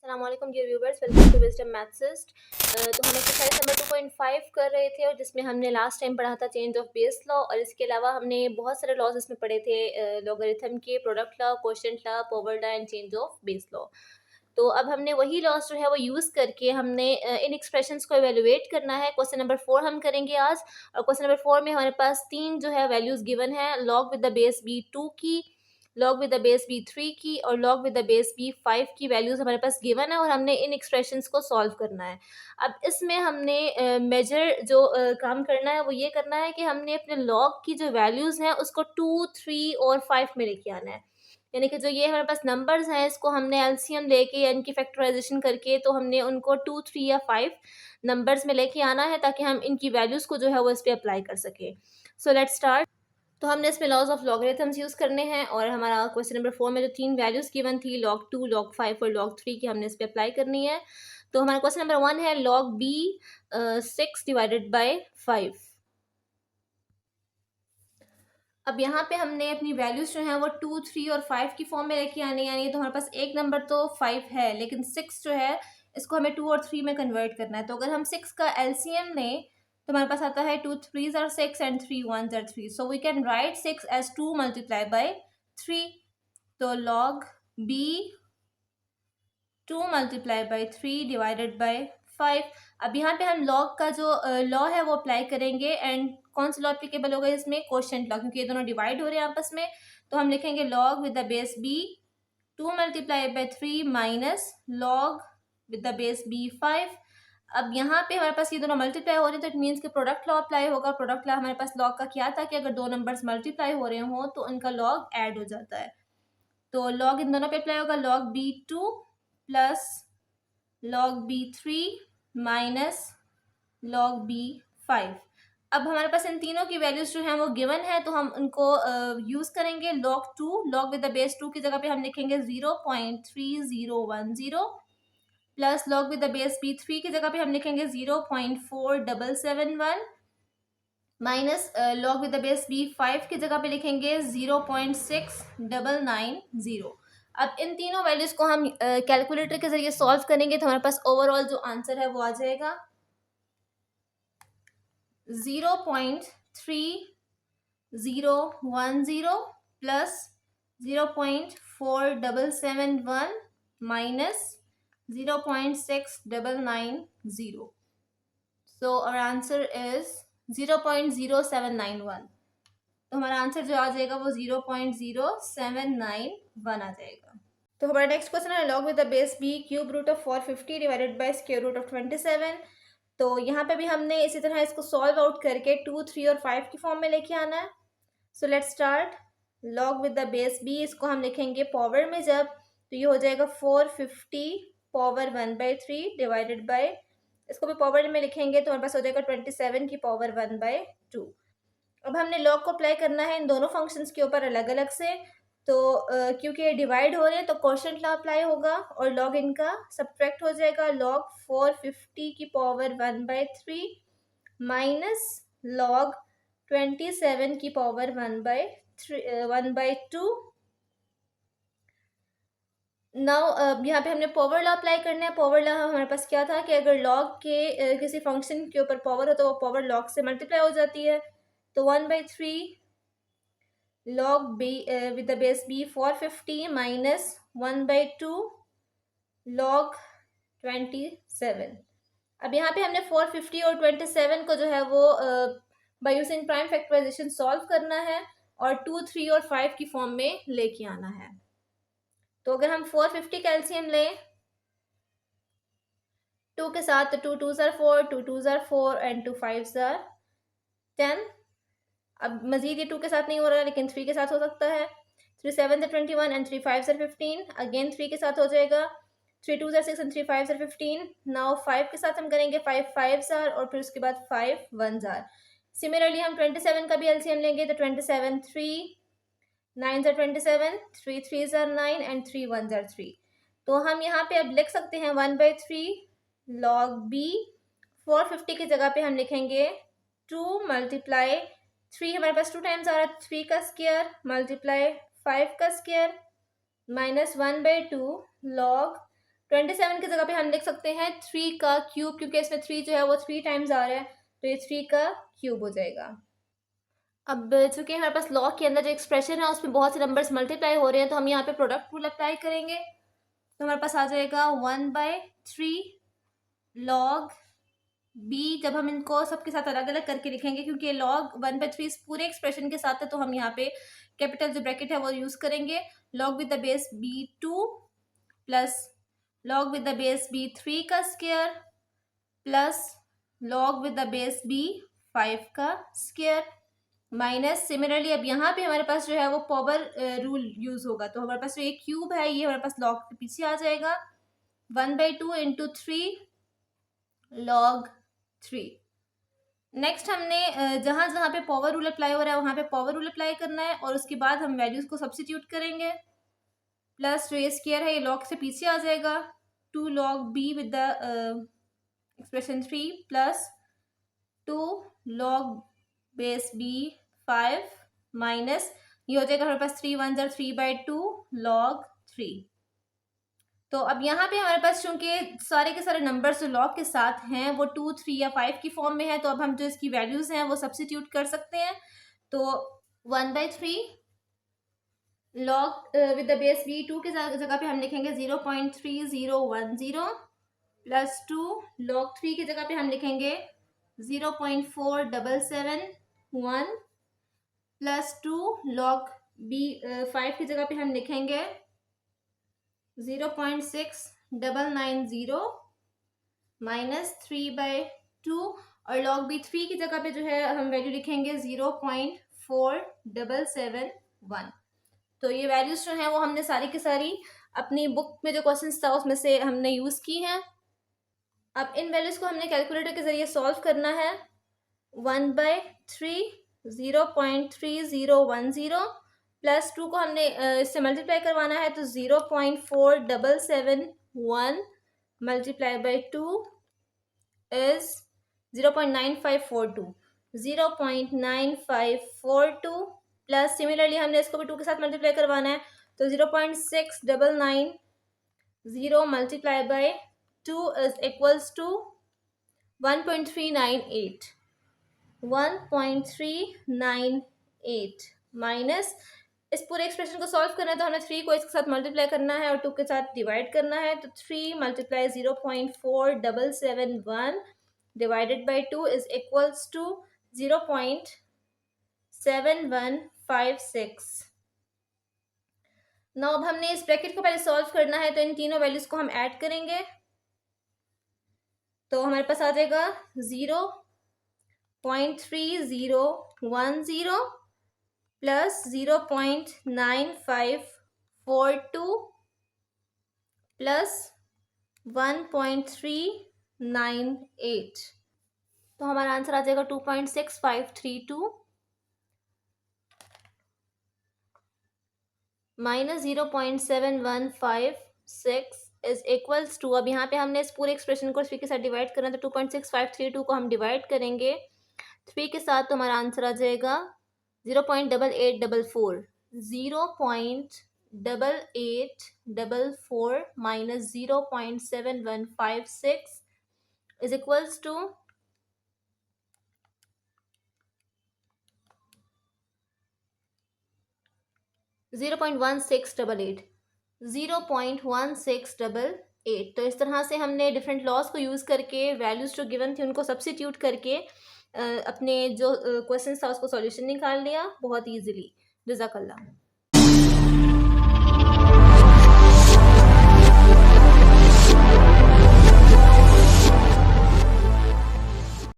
अस्सलाम वालेकुम dear viewers, welcome to Wisdom Mathsist. तो हम एक्सरसाइज नंबर 2.5 कर रहे थे और जिसमें हमने लास्ट टाइम पढ़ा था चेंज ऑफ बेस लॉ, और इसके अलावा हमने बहुत सारे लॉज इसमें पढ़े थे, लॉगरिथम के, product law, quotient law, power law and change of base law. तो अब हमने वही लॉज जो है वो यूज़ करके हमने इन एक्सप्रेशंस को एवेलुएट करना है। क्वेश्चन नंबर 4 हम करेंगे आज, और क्वेश्चन नंबर 4 में हमारे पास 3 जो है वैल्यूज़ गिवन है, log with the base B 2 की, log with the base B 3 की और log with the base B 5 की वैल्यूज़ हमारे पास गिवन है, और हमने इन एक्सप्रेशंस को सॉल्व करना है। अब इसमें हमने मेजर जो काम करना है वो ये करना है कि हमने अपने लॉग की जो वैल्यूज़ हैं उसको 2, 3 और 5 में लेके आना है। यानी कि जो ये हमारे पास नंबर्स हैं इसको हमने एलसीएम लेके या इनकी फैक्टराइजेशन करके, तो हमने उनको 2, 3 या 5 नंबर्स में लेके आना है ताकि हम इनकी वैल्यूज़ को जो है वो इस पे अप्लाई कर सकें। So let's start. तो हमने इसमें लॉज ऑफ लॉगरिथम्स यूज़ करने हैं, और हमारा क्वेश्चन नंबर 4 में जो 3 वैल्यूज़ गिवन थी, log 2, log 5 और log 3 की, हमने इस पे अप्लाई करनी है। तो हमारा क्वेश्चन नंबर 1 है log b 6 डिवाइडेड बाय 5। अब यहाँ पे हमने अपनी वैल्यूज़ जो हैं वो 2, 3 और 5 की फॉर्म में लेके आनी है। यानी तो हमारे पास एक नंबर तो 5 है, लेकिन 6 जो है इसको हमें 2 और 3 में कन्वर्ट करना है। तो अगर हम 6 का एलसीएम लें तो हमारे पास आता है 2 3s are 6 and 3 1s are 3, so we can write 6 as 2 multiplied by 3। तो log b 2 multiplied by 3 divided by 5। अब यहाँ पे हम log का जो लॉ है वो अप्लाई करेंगे, एंड कौन सा लॉ एप्लीकेबल होगा इसमें? कोशेंट लॉ, क्योंकि ये दोनों डिवाइड हो रहे हैं आपस में। तो हम लिखेंगे log with the base b 2 multiplied by 3 minus log with the base b 5। अब यहाँ पे हमारे पास ये दोनों मल्टीप्लाई हो रहे हैं, तो इट मीन्स कि प्रोडक्ट लॉ अप्लाई होगा। प्रोडक्ट लॉ हमारे पास लॉग का क्या था कि अगर दो नंबर्स मल्टीप्लाई हो रहे हों तो उनका लॉग ऐड हो जाता है। तो लॉग इन दोनों पे अप्लाई होगा, log b2 plus log b3 minus log b5। अब हमारे पास इन तीनों की वैल्यूज जो हैं वो गिवन है, तो हम उनको यूज़ करेंगे। log 2, log with the base 2 की जगह पे हम लिखेंगे 0.3010 plus log with the base b3 की जगह पे हम लिखेंगे 0.4771 minus log with the base b5 की जगह पे लिखेंगे 0.6990। अब इन तीनों वैल्यूज को हम कैलकुलेटर के जरिए सॉल्व करेंगे, तो हमारे पास ओवरऑल जो आंसर है वो आ जाएगा 0.3010 plus 0.4771 minus 0.6990। So our answer is 0.0791। तो हमारा आंसर जो आ जाएगा वो 0.0791 आ जाएगा। तो हमारा नेक्स्ट क्वेश्चन है log with the base b cube root of 450 divided by square root of 27। तो यहाँ पे भी हमने इसी तरह इसको सॉल्व आउट करके 2, 3 और 5 की फॉर्म में लेके आना है। So let's start. log with the base b, इसको हम लिखेंगे पावर में जब, तो ये हो जाएगा 450 पावर 1/3 डिवाइडेड बाय, इसको भी पावर में लिखेंगे तो हमारे पास हो जाएगा 27 की पावर 1/2। अब हमने log को अप्लाई करना है इन दोनों फंक्शंस के ऊपर अलग अलग से। तो क्योंकि ये डिवाइड हो रहे हैं तो कोशेंट लॉ अप्लाई होगा, और log इनका सब्ट्रैक्ट हो जाएगा। log 450 की पावर 1/3 माइनस log 27 की पावर 1/2। नाउ यहाँ पे हमने पावर लॉ अप्लाई करना है। पावर लॉ हमारे पास क्या था कि अगर log के किसी फंक्शन के ऊपर पावर हो तो वो पावर log से मल्टीप्लाई हो जाती है। तो 1/3 log b with the base b 450 minus 1/2 log 27। अब यहाँ पे हमने 450 और 27 को जो है वो by using prime factorisation solve करना है, और 2, 3 और 5 की फॉर्म में लेके आना है। तो अगर हम 450 का एलसीएम लें 2 के साथ, तो 2 2s are 4, 2 2s are 4 and 2 5s are 10। अब मजीद ये 2 के साथ नहीं हो रहा, लेकिन 3 के साथ हो सकता है। 3 7s are 21 and 3 5s are 15। Again 3 के साथ हो जाएगा। 3 2s are 6 and 3 5s are 15। Now 5 के साथ हम करेंगे 5 5s are, और फिर उसके बाद 5 1s are। सिमिलरली हम 27 का भी एलसीएम लेंगे तो 27 3 9s are 27, 3 3s are 9 and 3 1s are 3। तो हम यहाँ पे अब लिख सकते हैं 1/3 log b। 450 की जगह पे हम लिखेंगे 2 मल्टीप्लाई 3, हमारे पास 2 टाइम्स आ रहा है, 3 का स्क्वायर मल्टीप्लाई 5 का स्क्वायर माइनस 1/2 log 27 की जगह पे हम लिख सकते हैं 3 का क्यूब, क्योंकि इसमें 3 जो है वो 3 टाइम्स आ रहा है, तो ये 3 का क्यूब हो जाएगा। अब चूंकि हमारे पास लॉग के अंदर जो एक्सप्रेशन है उसमें बहुत से नंबर्स मल्टीप्लाई हो रहे हैं, तो हम यहाँ पे प्रोडक्ट रूल अप्लाई करेंगे। तो हमारे पास आ जाएगा 1/3 लॉग बी। जब हम इनको सबके साथ अलग अलग करके लिखेंगे, क्योंकि लॉग 1/3 इस पूरे एक्सप्रेशन के साथ है, तो हम यहाँ पे कैपिटल जो ब्रैकेट है वो यूज करेंगे। Log with the base b2 plus log with the base b3 का square plus log with the base b5 का स्क्वायर माइनस सिमिलरली अब यहाँ पे हमारे पास जो है वो पावर रूल यूज होगा, तो हमारे पास जो ये क्यूब है ये हमारे पास लॉग के पीछे आ जाएगा 1/2 इंटू 3 लॉग 3। नेक्स्ट हमने जहां जहां पे पावर रूल अप्लाई हो रहा है वहां पे पावर रूल अप्लाई करना है, और उसके बाद हम वैल्यूज को सब्स्टिट्यूट करेंगे। प्लस जो ये स्क्वायर है ये लॉग से पीछे आ जाएगा 2 log be with the expression 3 plus 2 log base b5 minus ये हो जाएगा हमारे पास 3 1 ज़र 3/2 लॉग 3। तो अब यहाँ पे हमारे पास चूंकि सारे के सारे नंबर्स जो लॉग के साथ हैं वो 2 3 या 5 की फॉर्म में है, तो अब हम जो इसकी वैल्यूज हैं वो सब्स्टिट्यूट कर सकते हैं। तो 1/3 log with the base b2 के जगह पे हम लिखेंगे 0.3010 प्लस 2 लॉग 3 की जगह पे हम लिखेंगे 0.4771 प्लस 2 लॉग b5 की जगह पे हम लिखेंगे 0.6990 माइनस 3/2 और लॉग b3 की जगह पे जो है हम वैल्यू लिखेंगे 0.4771। तो ये वैल्यूज जो हैं वो हमने सारी की सारी अपनी बुक में जो क्वेश्चंस था उसमें से हमने यूज की हैं। अब इन वैल्यूज को हमने कैलकुलेटर के जरिए सॉल्व करना है। 1/3 0.3010 प्लस 2 को हमने इससे मल्टीप्लाई करवाना है, तो 0.4771 multiply by 2 is 0.9542 0.9542 plus similarly हमने इसको भी 2 के साथ मल्टीप्लाई करवाना है, तो 0.6990 multiply by 2 is equals to 1.398 minus इस पूरे एक्सप्रेशन को सॉल्व करना है, तो हमें 3 को इसके साथ मल्टीप्लाई करना है और 2 के साथ डिवाइड करना है, तो 3 multiply 0.4771 divided by 2 is equals to 0.7156। Now अब हमने इस ब्रैकेट को पहले सॉल्व करना है, तो इन तीनों वैल्यूज को हम ऐड करेंगे, तो हमारे पास आ जाएगा 0.3010 प्लस 0.9542 प्लस 1.398, तो हमारा आंसर आ जाएगा 2.6532 माइनस 0.7156 इज इक्वल्स टू, अब यहाँ पे हमने इस पूरे एक्सप्रेशन को 3 के साथ डिवाइड करना है, तो 2.6532 को हम डिवाइड करेंगे 3 के साथ, तो हमारा आंसर आ जाएगा 0.8844 0.8844 माइनस 0.7156 इज इक्वल्स टू 0.1688 0.1688। तो इस तरह से हमने डिफरेंट लॉज को यूज़ करके वैल्यूज जो गिवन थी उनको सब्स्टिट्यूट करके अपने जो क्वेश्चन था उसको सॉल्यूशन निकाल लिया बहुत ईजिली। जज़ाकल्लाह।